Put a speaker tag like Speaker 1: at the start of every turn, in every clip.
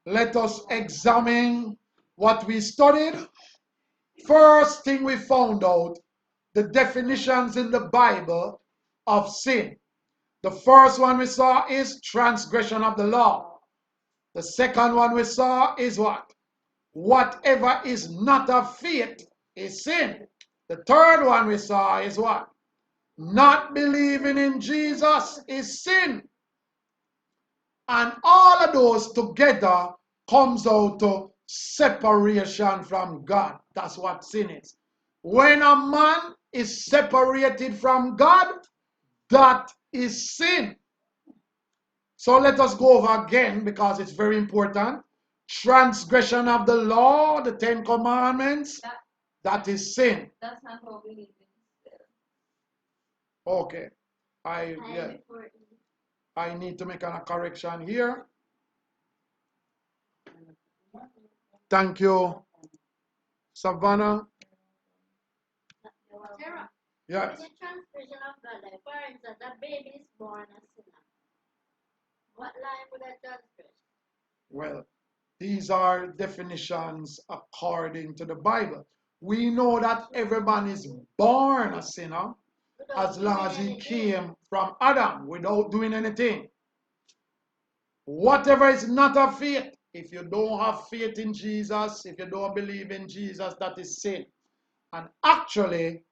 Speaker 1: Let us examine what we studied. First thing we found out, the definitions in the Bible of sin. The first one we saw is transgression of the law. The second one we saw is what? Whatever is not of faith is sin. The third one we saw is what? Not believing in Jesus is sin. And all of those together comes out to separation from God. That's what sin is. When a man is separated from God, that is sin. So let us go over again because it's very important. Transgression of the law, the 10 commandments, that is sin.
Speaker 2: That's not how we live in.
Speaker 1: Okay. I need to make a correction here. Thank you, Savannah.
Speaker 3: Jerome,
Speaker 1: Yes.
Speaker 3: in the transgression of God, like for instance, a baby is born a sinner. What line would I transgress?
Speaker 1: Well, these are definitions according to the Bible. We know that everyone is born a sinner as long as he came from Adam without doing anything. Whatever is not of faith, if you don't have faith in Jesus, if you don't believe in Jesus, that is sin. And actually,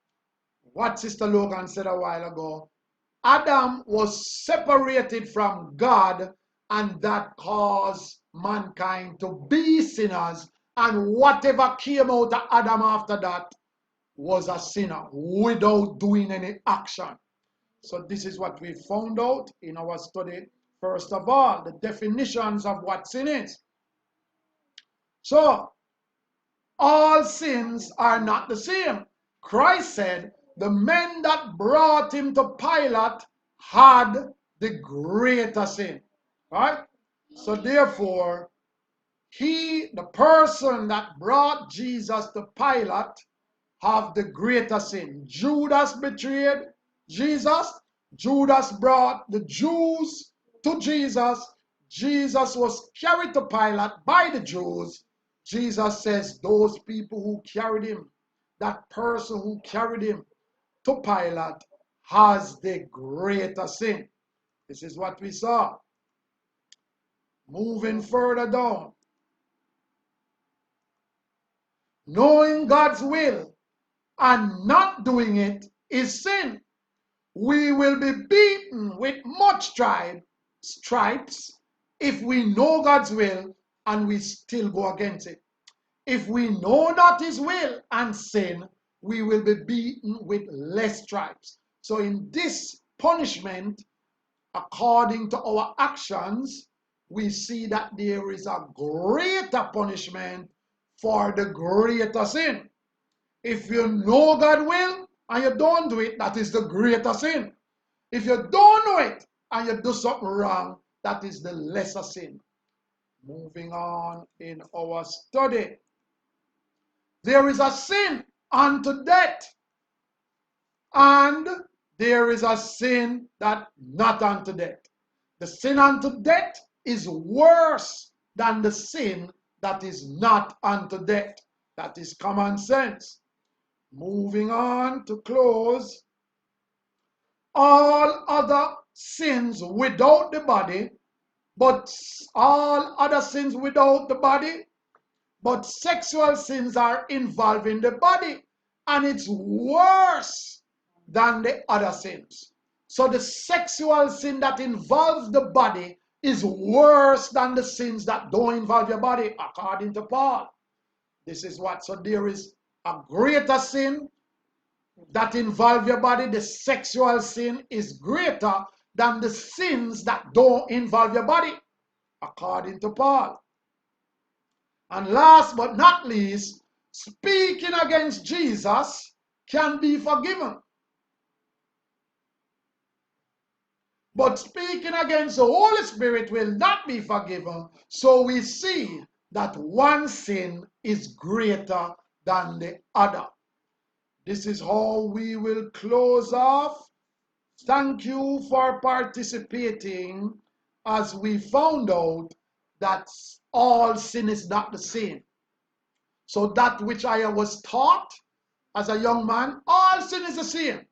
Speaker 1: what Sister Logan said a while ago, Adam was separated from God, and that caused mankind to be sinners. And whatever came out of Adam after that was a sinner without doing any action. So this is what we found out in our study. First of all, the definitions of what sin is. So, all sins are not the same. Christ said the men that brought him to Pilate had the greater sin. Right? So therefore, the person that brought Jesus to Pilate, have the greater sin. Judas betrayed Jesus. Judas brought the Jews to Jesus. Jesus was carried to Pilate by the Jews. Jesus says those people who carried him, that person who carried him to Pilate, has the greater sin. This is what we saw. Moving further down. Knowing God's will and not doing it is sin. We will be beaten with much stripes if we know God's will and we still go against it. If we know not his will and sin, we will be beaten with less stripes. So in this punishment, according to our actions, we see that there is a greater punishment for the greater sin. If you know God's will and you don't do it, that is the greater sin. If you don't know it and you do something wrong, that is the lesser sin. Moving on in our study. There is a sin unto death, and there is a sin that not unto death. The sin unto death is worse than the sin that is not unto death. That is common sense. Moving on to close. All other sins without the body, but all other sins without the body, but sexual sins are involving the body, and it's worse than the other sins. So the sexual sin that involves the body is worse than the sins that don't involve your body, according to Paul. This is what, so there is a greater sin that involve your body. The sexual sin is greater than the sins that don't involve your body, according to Paul. And last but not least, speaking against Jesus can be forgiven. But speaking against the Holy Spirit will not be forgiven. So we see that one sin is greater than the other. This is how we will close off. Thank you for participating as we found out that all sin is not the same. So that which I was taught as a young man, all sin is the same.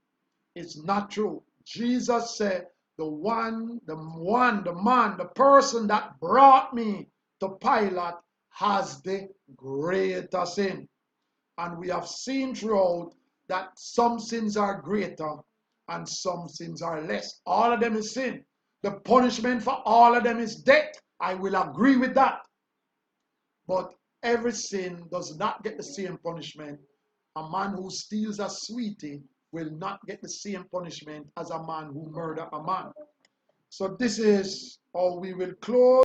Speaker 1: It's not true. Jesus said, the person that brought me to Pilate has the greater sin. And we have seen throughout that some sins are greater and some sins are less. All of them is sin. The punishment for all of them is death. I will agree with that. But every sin does not get the same punishment. A man who steals a sweetie will not get the same punishment as a man who murdered a man. So this is how we will close.